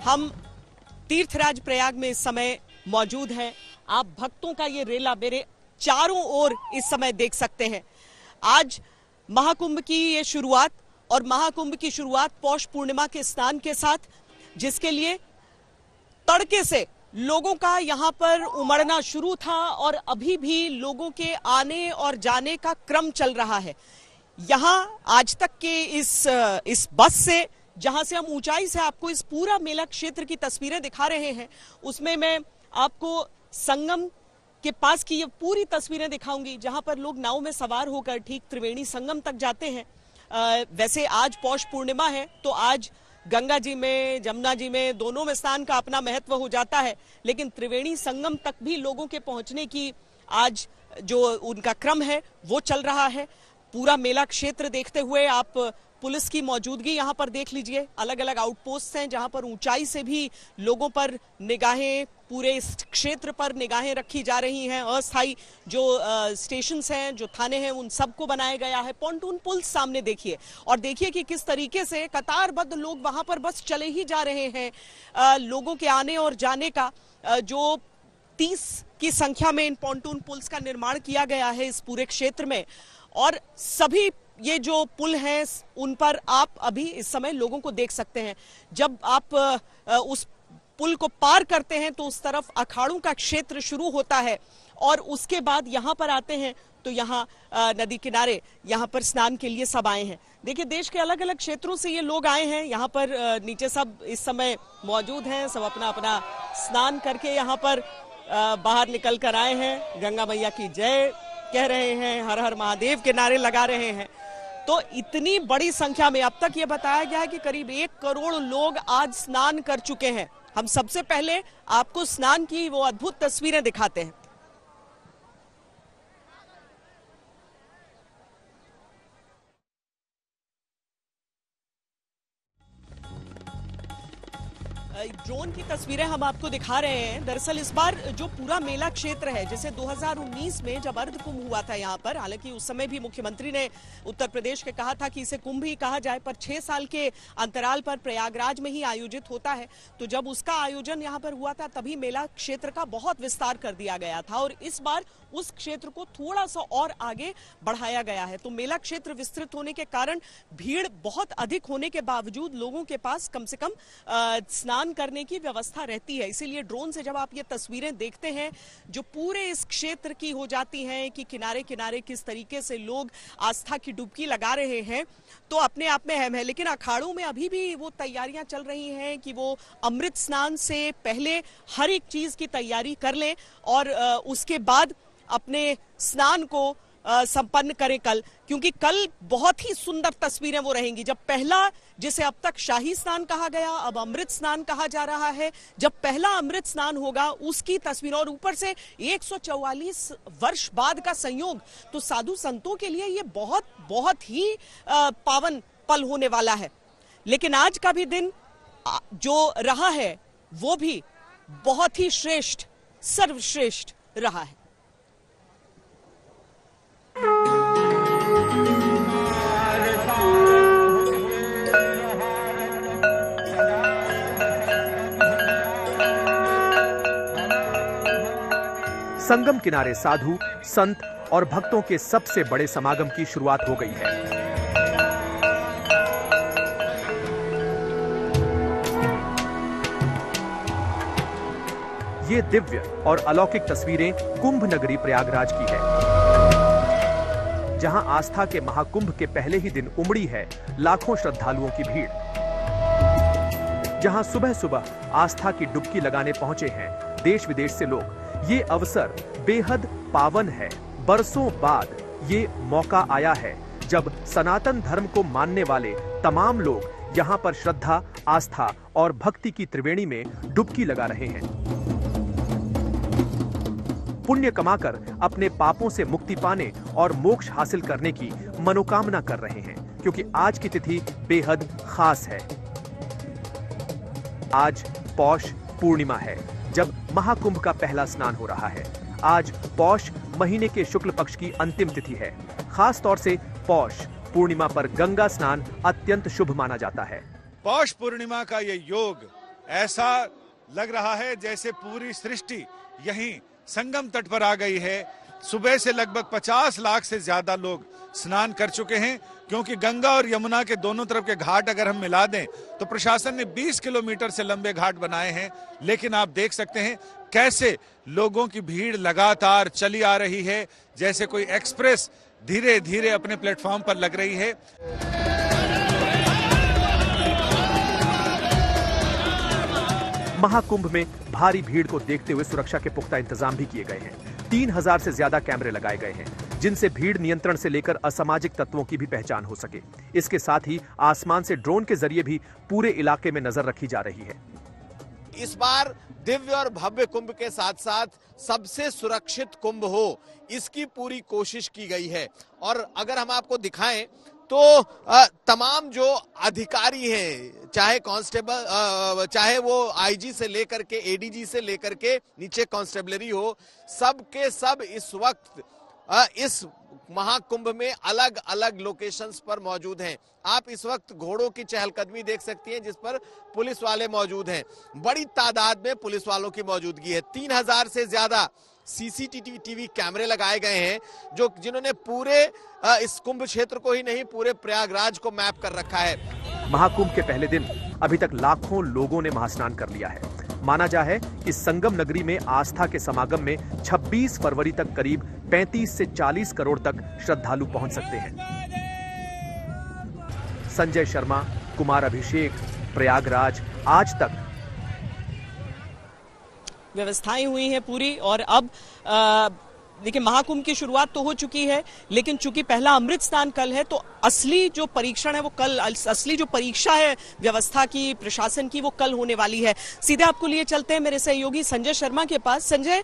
हम तीर्थराज प्रयाग में इस समय मौजूद हैं। आप भक्तों का ये रेला मेरे चारों ओर इस समय देख सकते हैं। आज महाकुंभ की ये शुरुआत, और महाकुंभ की शुरुआत पौष पूर्णिमा के स्नान के साथ, जिसके लिए तड़के से लोगों का यहाँ पर उमड़ना शुरू था और अभी भी लोगों के आने और जाने का क्रम चल रहा है। यहाँ आज तक के इस बस से, जहां से हम ऊंचाई से आपको इस पूरा मेला क्षेत्र की तस्वीरें दिखा रहे हैं, उसमें मैं आपको संगम के पास की ये पूरी तस्वीरें दिखाऊंगी, जहां पर लोग नाव में सवार होकर ठीक त्रिवेणी संगम तक जाते हैं। वैसे आज पौष पूर्णिमा है, तो आज गंगा जी में, जमुना जी में, दोनों में स्नान का अपना महत्व हो जाता है, लेकिन त्रिवेणी संगम तक भी लोगों के पहुंचने की आज जो उनका क्रम है वो चल रहा है। पूरा मेला क्षेत्र देखते हुए आप पुलिस की मौजूदगी यहाँ पर देख लीजिए। अलग अलग आउटपोस्ट हैं जहाँ पर ऊंचाई से भी लोगों पर निगाहें, पूरे इस क्षेत्र पर निगाहें रखी जा रही हैं। अस्थायी जो स्टेशंस हैं, जो थाने हैं, उन सबको बनाया गया है। पॉन्टून पुल सामने देखिए, और देखिए कि किस तरीके से कतारबद्ध लोग वहां पर बस चले ही जा रहे हैं। लोगों के आने और जाने का जो 30 की संख्या में इन पॉन्टून पुल्स का निर्माण किया गया है इस पूरे क्षेत्र में, और सभी ये जो पुल हैं उन पर आप अभी इस समय लोगों को देख सकते हैं। जब आप उस पुल को पार करते हैं तो उस तरफ अखाड़ों का क्षेत्र शुरू होता है, और उसके बाद यहाँ पर आते हैं तो यहाँ नदी किनारे यहाँ पर स्नान के लिए सब आए हैं। देखिए, देश के अलग अलग क्षेत्रों से ये लोग आए हैं। यहाँ पर नीचे सब इस समय मौजूद हैं, सब अपना अपना स्नान करके यहाँ पर बाहर निकल कर आए हैं। गंगा मैया की जय कह रहे हैं, हर हर महादेव के नारे लगा रहे हैं। तो इतनी बड़ी संख्या में, अब तक ये बताया गया है कि करीब 1 करोड़ लोग आज स्नान कर चुके हैं। हम सबसे पहले आपको स्नान की वो अद्भुत तस्वीरें दिखाते हैं। ड्रोन की तस्वीरें हम आपको दिखा रहे हैं। दरअसल इस बार जो पूरा मेला क्षेत्र है, जैसे 2019 में जब अर्ध कुंभ हुआ था यहाँ पर, हालांकि उस समय भी मुख्यमंत्री ने उत्तर प्रदेश के कहा था कि इसे कुंभ ही कहा जाए, पर 6 साल के अंतराल पर प्रयागराज में ही आयोजित होता है। तो जब उसका आयोजन यहाँ पर हुआ था तभी मेला क्षेत्र का बहुत विस्तार कर दिया गया था, और इस बार उस क्षेत्र को थोड़ा सा और आगे बढ़ाया गया है। तो मेला क्षेत्र विस्तृत होने के कारण भीड़ बहुत अधिक होने के बावजूद लोगों के पास कम से कम स्नान करने की व्यवस्था रहती है। इसीलिए ड्रोन से जब आप ये तस्वीरें देखते हैं जो पूरे इस क्षेत्र की हो जाती हैं कि किनारे किनारे किस तरीके से लोग आस्था की डुबकी लगा रहे हैं, तो अपने आप में अहम है। लेकिन अखाड़ों में अभी भी वो तैयारियां चल रही हैं कि वो अमृत स्नान से पहले हर एक चीज की तैयारी कर लें और उसके बाद अपने स्नान को संपन्न करें कल, क्योंकि कल बहुत ही सुंदर तस्वीरें वो रहेंगी। जब पहला, जिसे अब तक शाही स्नान कहा गया, अब अमृत स्नान कहा जा रहा है, जब पहला अमृत स्नान होगा उसकी तस्वीर, और ऊपर से 144 वर्ष बाद का संयोग, तो साधु संतों के लिए ये बहुत बहुत ही पावन पल होने वाला है। लेकिन आज का भी दिन जो रहा है वो भी बहुत ही श्रेष्ठ, सर्वश्रेष्ठ रहा है। संगम किनारे साधु, संत और भक्तों के सबसे बड़े समागम की शुरुआत हो गई है। ये दिव्य और अलौकिक तस्वीरें कुंभ नगरी प्रयागराज की है, जहां आस्था के महाकुंभ के पहले ही दिन उमड़ी है लाखों श्रद्धालुओं की भीड़। जहां सुबह सुबह आस्था की डुबकी लगाने पहुंचे हैं देश विदेश से लोग। ये अवसर बेहद पावन है। बरसों बाद ये मौका आया है जब सनातन धर्म को मानने वाले तमाम लोग यहाँ पर श्रद्धा, आस्था और भक्ति की त्रिवेणी में डुबकी लगा रहे हैं। पुण्य कमाकर अपने पापों से मुक्ति पाने और मोक्ष हासिल करने की मनोकामना कर रहे हैं, क्योंकि आज की तिथि बेहद खास है। आज पौष पूर्णिमा है, जब महाकुंभ का पहला स्नान हो रहा है। आज पौष महीने के शुक्ल पक्ष की अंतिम तिथि है। खास तौर से पौष पूर्णिमा पर गंगा स्नान अत्यंत शुभ माना जाता है। पौष पूर्णिमा का ये योग ऐसा लग रहा है जैसे पूरी सृष्टि यहीं संगम तट पर आ गई है। सुबह से लगभग 50 लाख से ज्यादा लोग स्नान कर चुके हैं, क्योंकि गंगा और यमुना के दोनों तरफ के घाट अगर हम मिला दें तो प्रशासन ने 20 किलोमीटर से लंबे घाट बनाए हैं। लेकिन आप देख सकते हैं कैसे लोगों की भीड़ लगातार चली आ रही है, जैसे कोई एक्सप्रेस धीरे धीरे अपने प्लेटफॉर्म पर लग रही है। महाकुंभ में भारी भीड़ को देखते हुए सुरक्षा के पुख्ता इंतजाम भी किए गए हैं। 3000 से ज्यादा कैमरे लगाए गए हैं, जिनसे भीड़ नियंत्रण से लेकर असामाजिक तत्वों की भी पहचान हो सके। इसके साथ ही आसमान से ड्रोन के जरिए भी पूरे इलाके में नजर रखी जा रही है। इस बार दिव्य और भव्य कुंभ के साथ साथ सबसे सुरक्षित कुंभ हो, इसकी पूरी कोशिश की गई है। और अगर हम आपको दिखाएं तो तमाम जो अधिकारी हैं, चाहे कांस्टेबल, चाहे वो आईजी से लेकर के एडीजी से लेकर के नीचे कांस्टेबलरी हो, सब के सब इस वक्त इस महाकुंभ में अलग अलग लोकेशंस पर मौजूद हैं। आप इस वक्त घोड़ों की चहलकदमी देख सकती हैं, जिस पर पुलिस वाले मौजूद हैं। बड़ी तादाद में पुलिस वालों की मौजूदगी है। 3000 से ज्यादा सीसीटीवी कैमरे लगाए गए हैं, जिन्होंने पूरे इस कुंभ क्षेत्र को ही नहीं, पूरे प्रयागराज को मैप कर रखा है। महाकुंभ के पहले दिन अभी तक लाखों लोगों ने महास्नान कर लिया है। माना जा है कि संगम नगरी में आस्था के समागम में 26 फरवरी तक करीब 35 से 40 करोड़ तक श्रद्धालु पहुंच सकते हैं। संजय शर्मा, कुमार अभिषेक, प्रयागराज। आज तक व्यवस्थाएं हुई हैं पूरी। और अब देखिए, महाकुंभ की शुरुआत तो हो चुकी है, लेकिन चूंकि पहला अमृत स्नान कल है, तो असली जो परीक्षण है वो कल, असली जो परीक्षा है व्यवस्था की, प्रशासन की, वो कल होने वाली है। सीधे आपको लिए चलते हैं मेरे सहयोगी संजय शर्मा के पास। संजय,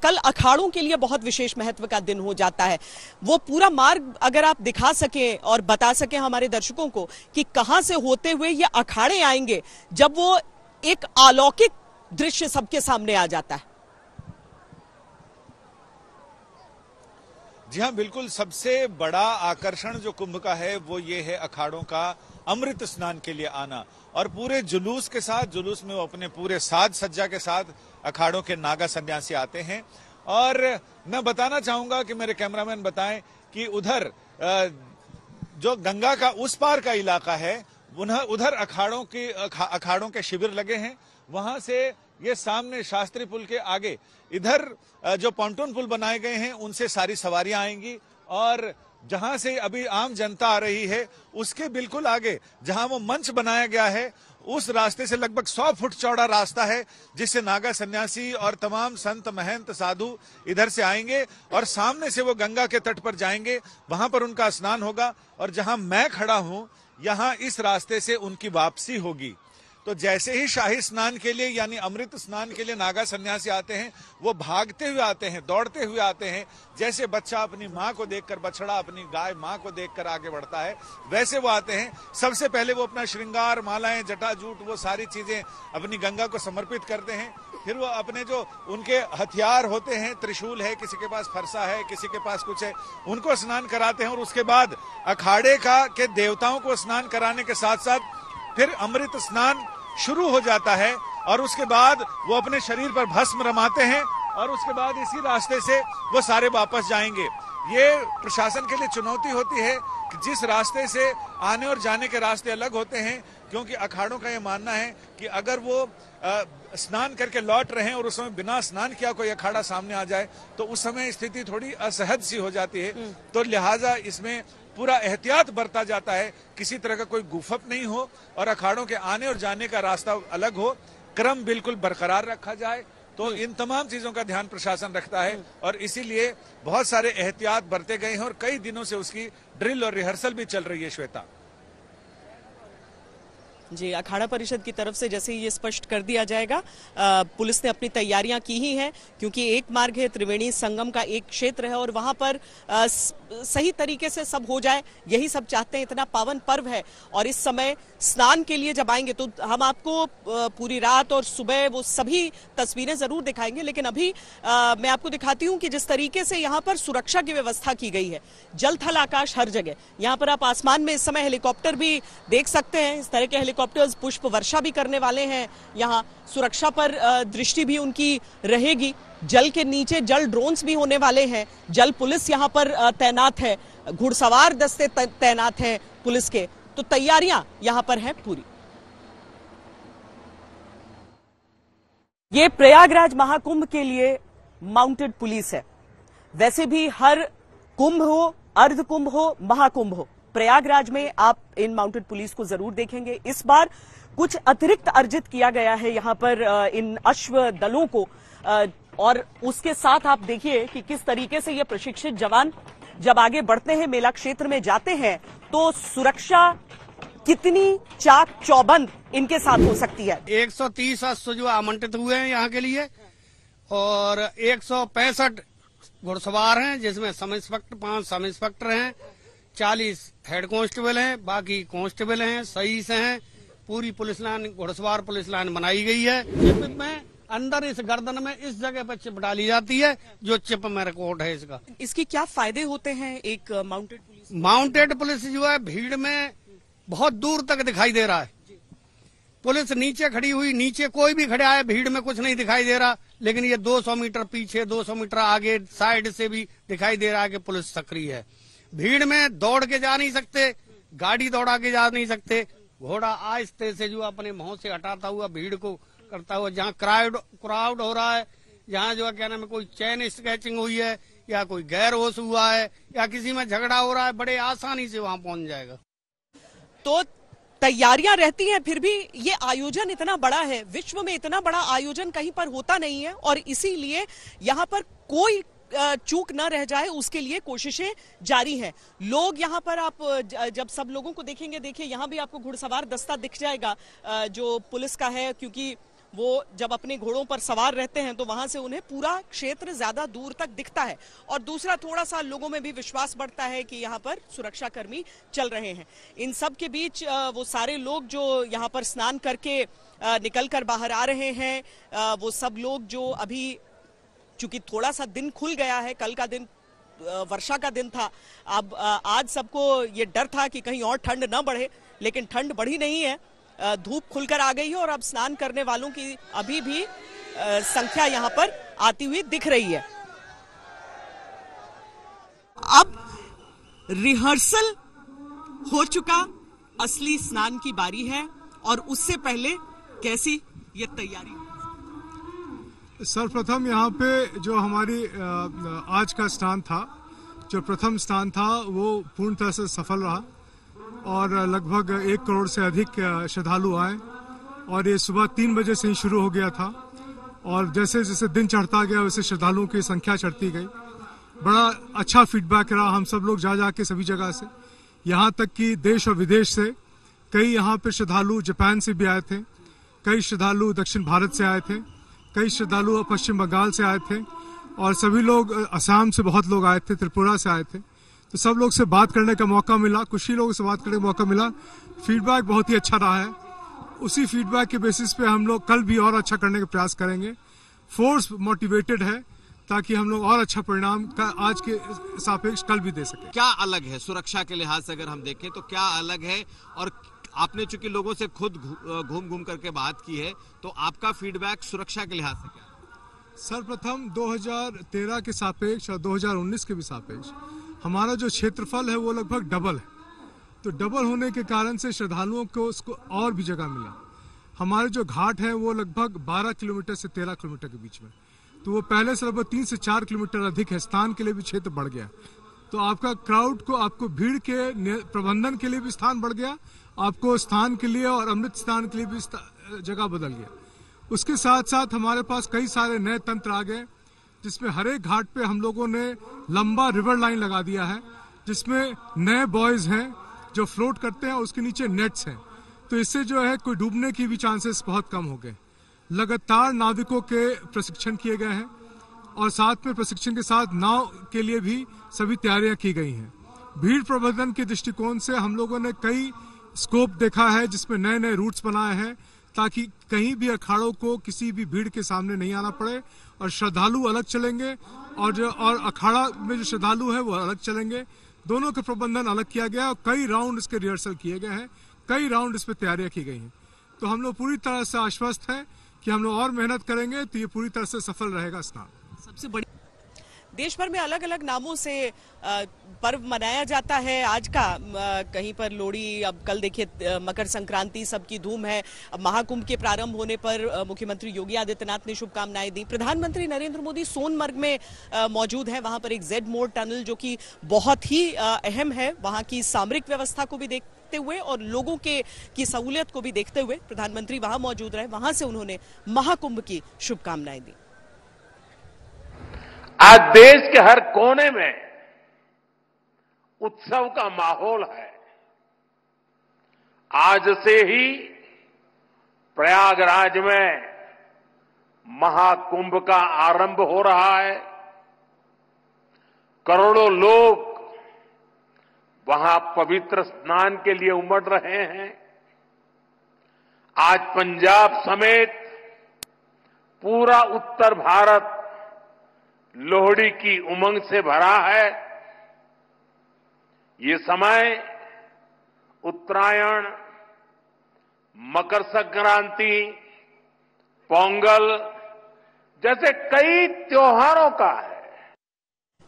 कल अखाड़ों के लिए बहुत विशेष महत्व का दिन हो जाता है। वो पूरा मार्ग अगर आप दिखा सके और बता सके हमारे दर्शकों को कि कहां से होते हुए ये अखाड़े आएंगे, जब वो एक अलौकिक दृश्य सबके सामने आ जाता है। जी हाँ, बिल्कुल। सबसे बड़ा आकर्षण जो कुंभ का है वो ये है अखाड़ों का अमृत स्नान के लिए आना, और पूरे जुलूस के साथ, जुलूस में वो अपने पूरे साज सज्जा के साथ अखाड़ों के नागा सन्यासी आते हैं। और मैं बताना चाहूंगा कि मेरे कैमरामैन बताएं कि उधर जो गंगा का उस पार का इलाका है, उधर अखाड़ों के शिविर लगे हैं। वहां से ये सामने शास्त्री पुल के आगे इधर जो पॉन्टून पुल बनाए गए हैं, उनसे सारी सवारियां आएंगी। और जहां से अभी आम जनता आ रही है, उसके बिल्कुल आगे जहां वो मंच बनाया गया है, उस रास्ते से लगभग 100 फुट चौड़ा रास्ता है, जिससे नागा सन्यासी और तमाम संत महंत साधु इधर से आएंगे और सामने से वो गंगा के तट पर जाएंगे। वहां पर उनका स्नान होगा, और जहां मैं खड़ा हूं, यहां इस रास्ते से उनकी वापसी होगी। तो जैसे ही शाही स्नान के लिए, यानी अमृत स्नान के लिए नागा सन्यासी आते हैं, वो भागते हुए आते हैं, दौड़ते हुए आते हैं। जैसे बच्चा अपनी माँ को देखकर, बछड़ा अपनी गाय माँ को देखकर आगे बढ़ता है, वैसे वो आते हैं। सबसे पहले वो अपना श्रृंगार, मालाएं, जटाजूट, वो सारी चीजें अपनी गंगा को समर्पित करते हैं। फिर वो अपने जो उनके हथियार होते हैं, त्रिशूल है, किसी के पास फरसा है, किसी के पास कुछ है, उनको स्नान कराते हैं। और उसके बाद अखाड़े के देवताओं को स्नान कराने के साथ साथ फिर अमृत स्नान शुरू हो जाता है। और उसके बाद वो अपने शरीर पर भस्म रमाते हैं, और उसके बाद इसी रास्ते से वो सारे वापस जाएंगे। ये प्रशासन के लिए चुनौती होती है कि जिस रास्ते से आने और जाने के रास्ते अलग होते हैं, क्योंकि अखाड़ों का ये मानना है कि अगर वो स्नान करके लौट रहे हैं और उस समय बिना स्नान किया कोई अखाड़ा सामने आ जाए, तो उस समय स्थिति थोड़ी असहज सी हो जाती है। तो लिहाजा इसमें पूरा एहतियात बरता जाता है, किसी तरह का कोई गुफप नहीं हो, और अखाड़ों के आने और जाने का रास्ता अलग हो, क्रम बिल्कुल बरकरार रखा जाए। तो इन तमाम चीजों का ध्यान प्रशासन रखता है, और इसीलिए बहुत सारे एहतियात बरते गए हैं, और कई दिनों से उसकी ड्रिल और रिहर्सल भी चल रही है। श्वेता जी, अखाड़ा परिषद की तरफ से जैसे ही ये स्पष्ट कर दिया जाएगा, पुलिस ने अपनी तैयारियां की ही हैं, क्योंकि एक मार्ग है, त्रिवेणी संगम का एक क्षेत्र है, और वहां पर सही तरीके से सब हो जाए, यही सब चाहते हैं। इतना पावन पर्व है, और इस समय स्नान के लिए जब आएंगे तो हम आपको पूरी रात और सुबह वो सभी तस्वीरें जरूर दिखाएंगे। लेकिन अभी मैं आपको दिखाती हूँ कि जिस तरीके से यहाँ पर सुरक्षा की व्यवस्था की गई है, जल थल आकाश हर जगह। यहाँ पर आप आसमान में इस समय हेलीकॉप्टर भी देख सकते हैं। इस तरह के हेलीकॉप्टर्स पुष्प वर्षा भी करने वाले हैं। यहाँ सुरक्षा पर दृष्टि भी उनकी रहेगी। जल के नीचे जल ड्रोन्स भी होने वाले हैं। जल पुलिस यहाँ पर तैनात है, घुड़सवार दस्ते तैनात हैं पुलिस के। तो तैयारियां यहाँ पर हैं पूरी। ये प्रयागराज महाकुंभ के लिए माउंटेड पुलिस है। वैसे भी हर कुंभ हो, अर्ध कुंभ हो, महाकुंभ हो, प्रयागराज में आप इन माउंटेड पुलिस को जरूर देखेंगे। इस बार कुछ अतिरिक्त अर्जित किया गया है यहाँ पर इन अश्व दलों को, और उसके साथ आप देखिए कि किस तरीके से ये प्रशिक्षित जवान जब आगे बढ़ते हैं, मेला क्षेत्र में जाते हैं, तो सुरक्षा कितनी चाक चौबंद इनके साथ हो सकती है। 130 अश्व जो आमंत्रित हुए हैं यहाँ के लिए, और 165 घुड़सवार हैं, जिसमें सब इंस्पेक्टर 5 सब इंस्पेक्टर हैं, 40 हेड कांस्टेबल हैं, बाकी कांस्टेबल हैं, सईस हैं। पूरी पुलिस लाइन, घुड़सवार पुलिस लाइन बनाई गई है। चिप में अंदर इस गर्दन में इस जगह पर चिप डाली जाती है, जो चिप में रिकॉर्ड है इसका। इसके क्या फायदे होते हैं एक माउंटेड पुलिस? माउंटेड पुलिस जो है भीड़ में बहुत दूर तक दिखाई दे रहा है। पुलिस नीचे खड़ी हुई, नीचे कोई भी खड़ा है, भीड़ में कुछ नहीं दिखाई दे रहा, लेकिन ये 200 मीटर पीछे, 200 मीटर आगे साइड से भी दिखाई दे रहा है कि पुलिस सक्रिय है। भीड़ में दौड़ के जा नहीं सकते, गाड़ी दौड़ा के जा नहीं सकते। घोड़ा आहिस्ते से जो अपने मुंह से हटाता हुआ भीड़ को करता हुआ, जहाँ क्राउड हो रहा है, जहाँ जो है क्या नाम है, कोई चेन स्केचिंग हुई है या कोई गैर होश हुआ है या किसी में झगड़ा हो रहा है, बड़े आसानी से वहाँ पहुंच जाएगा। तो तैयारियां रहती हैं, फिर भी ये आयोजन इतना बड़ा है, विश्व में इतना बड़ा आयोजन कहीं पर होता नहीं है, और इसीलिए यहाँ पर कोई चूक न रह जाए उसके लिए कोशिशें जारी हैं। लोग यहाँ पर आप जब सब लोगों को देखेंगे, देखिए यहाँ भी आपको घुड़सवार दस्ता दिख जाएगा जो पुलिस का है, क्योंकि वो जब अपने घोड़ों पर सवार रहते हैं तो वहां से उन्हें पूरा क्षेत्र ज्यादा दूर तक दिखता है। और दूसरा, थोड़ा सा लोगों में भी विश्वास बढ़ता है कि यहाँ पर सुरक्षा कर्मी चल रहे हैं। इन सब के बीच वो सारे लोग जो यहाँ पर स्नान करके निकल कर बाहर आ रहे हैं, वो सब लोग जो अभी, चूंकि थोड़ा सा दिन खुल गया है, कल का दिन वर्षा का दिन था, अब आज सबको ये डर था कि कहीं और ठंड न बढ़े, लेकिन ठंड बढ़ी नहीं है, धूप खुलकर आ गई है, और अब स्नान करने वालों की अभी भी संख्या यहाँ पर आती हुई दिख रही है। अब रिहर्सल हो चुका, असली स्नान की बारी है, और उससे पहले कैसी ये तैयारी? सर्वप्रथम यहाँ पे जो हमारी आज का स्नान था, जो प्रथम स्नान था, वो पूर्णतः से सफल रहा, और लगभग 1 करोड़ से अधिक श्रद्धालु आए, और ये सुबह 3 बजे से ही शुरू हो गया था, और जैसे जैसे दिन चढ़ता गया वैसे श्रद्धालुओं की संख्या चढ़ती गई। बड़ा अच्छा फीडबैक रहा, हम सब लोग जा के सभी जगह से, यहाँ तक कि देश और विदेश से कई यहाँ पे श्रद्धालु जापान से भी आए थे, कई श्रद्धालु दक्षिण भारत से आए थे, कई श्रद्धालु पश्चिम बंगाल से आए थे, और सभी लोग असम से बहुत लोग आए थे, त्रिपुरा से आए थे। तो सब लोग से बात करने का मौका मिला, कुछ ही लोगों से बात करने का मौका मिला। फीडबैक बहुत ही अच्छा रहा है। उसी फीडबैक के बेसिस पे हम लोग कल भी और अच्छा करने का प्रयास करेंगे। फोर्स मोटिवेटेड है ताकि हम लोग और अच्छा परिणाम का आज के सापेक्ष कल भी दे सके। क्या अलग है सुरक्षा के लिहाज से अगर हम देखें तो क्या अलग है, और आपने चूंकि लोगों से खुद घूम करके बात की है, तो आपका फीडबैक सुरक्षा के लिहाज से क्या है? सर्वप्रथम 2013 के सापेक्ष और 2019 के भी सापेक्ष हमारा जो क्षेत्रफल है वो लगभग डबल है। तो डबल होने के कारण से श्रद्धालुओं को उसको और भी जगह मिला। हमारे जो घाट है वो लगभग 12 किलोमीटर से 13 किलोमीटर के बीच में, तो वो पहले से लगभग 3 से 4 किलोमीटर अधिक है। स्थान के लिए भी क्षेत्र बढ़ गया, तो आपका क्राउड को, आपको भीड़ के प्रबंधन के लिए भी स्थान बढ़ गया, आपको स्थान के लिए और अमृत स्थान के लिए भी जगह बदल गया। उसके साथ साथ हमारे पास कई सारे नए तंत्र आ गए, जिसमें हर एक घाट पे हम लोगों ने लंबा रिवर लाइन लगा दिया है, जिसमें नए बॉयज हैं जो फ्लोट करते हैं, उसके नीचे नेट्स हैं, तो इससे जो है कोई डूबने की भी चांसेस बहुत कम हो गए। लगातार नाविकों के प्रशिक्षण किए गए हैं, और साथ में प्रशिक्षण के साथ नाव के लिए भी सभी तैयारियां की गई हैं। भीड़ प्रबंधन के दृष्टिकोण से हम लोगों ने कई स्कोप देखा है, जिसमें नए नए रूट्स बनाए हैं, ताकि कहीं भी अखाड़ों को किसी भी भीड़ के सामने नहीं आना पड़े, और श्रद्धालु अलग चलेंगे और अखाड़ा में जो श्रद्धालु है वो अलग चलेंगे। दोनों का प्रबंधन अलग किया गया, और कई राउंड इसके रिहर्सल किए गए हैं, कई राउंड इस पर तैयारियां की गई हैं। तो हम लोग पूरी तरह से आश्वस्त हैं कि हम लोग और मेहनत करेंगे तो ये पूरी तरह से सफल रहेगा स्नान। सबसे बड़ी देश भर में अलग अलग नामों से पर्व मनाया जाता है आज का, कहीं पर लोहड़ी, अब कल देखिए मकर संक्रांति, सबकी धूम है। अब महाकुंभ के प्रारंभ होने पर मुख्यमंत्री योगी आदित्यनाथ ने शुभकामनाएं दी। प्रधानमंत्री नरेंद्र मोदी सोनमर्ग में मौजूद हैं, वहां पर एक जेड मोड़ टनल जो कि बहुत ही अहम है, वहां की सामरिक व्यवस्था को भी देखते हुए और लोगों की सहूलियत को भी देखते हुए प्रधानमंत्री वहां मौजूद रहे। वहां से उन्होंने महाकुंभ की शुभकामनाएं दी। आज देश के हर कोने में उत्सव का माहौल है। आज से ही प्रयागराज में महाकुंभ का आरंभ हो रहा है। करोड़ों लोग वहां पवित्र स्नान के लिए उमड़ रहे हैं। आज पंजाब समेत पूरा उत्तर भारत लोहड़ी की उमंग से भरा है। ये समय उत्तरायण, मकर संक्रांति, पोंगल जैसे कई त्योहारों का है।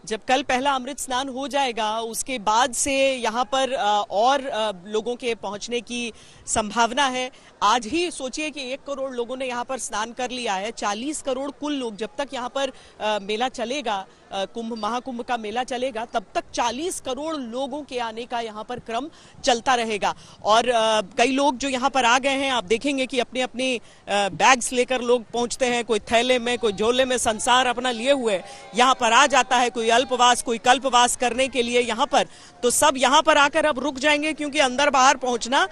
जब कल पहला अमृत स्नान हो जाएगा उसके बाद से यहाँ पर और लोगों के पहुंचने की संभावना है। आज ही सोचिए कि 1 करोड़ लोगों ने यहाँ पर स्नान कर लिया है। 40 करोड़ कुल लोग, जब तक यहाँ पर मेला चलेगा, महाकुंभ का मेला चलेगा, तब तक 40 करोड़ लोगों के आने का यहाँ पर क्रम चलता रहेगा। और कई लोग जो यहाँ पर आ गए हैं, आप देखेंगे कि अपने अपने बैग्स लेकर लोग पहुंचते हैं, कोई थैले में, कोई झोले में संसार अपना लिए हुए यहाँ पर आ जाता है। कोई अल्पवास, कोई कल्पवास करने के लिए यहाँ पर, तो सब यहाँ पर आकर अब रुक जाएंगे, क्योंकि अंदर बाहर पहुंचना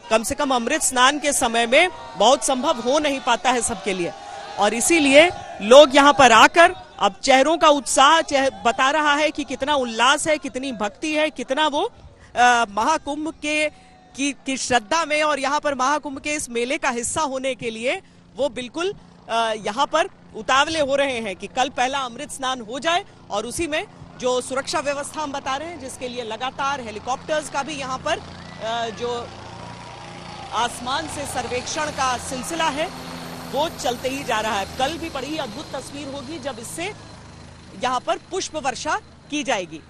कम से कम अमृत स्नान के समय में बहुत संभव हो नहीं पाता है सबके लिए। और इसीलिए लोग यहाँ पर आकर अब चेहरों का उत्साह बता रहा है कि कितना उल्लास है, कितनी भक्ति है, कितना वो महाकुंभ की श्रद्धा में और यहाँ पर महाकुंभ के इस मेले का हिस्सा होने के लिए वो बिल्कुल यहाँ पर उतावले हो रहे हैं कि कल पहला अमृत स्नान हो जाए। और उसी में जो सुरक्षा व्यवस्था हम बता रहे हैं, जिसके लिए लगातार हेलीकॉप्टर्स का भी यहाँ पर जो आसमान से सर्वेक्षण का सिलसिला है वो चलते ही जा रहा है। कल भी बड़ी अद्भुत तस्वीर होगी जब इससे यहाँ पर पुष्प वर्षा की जाएगी।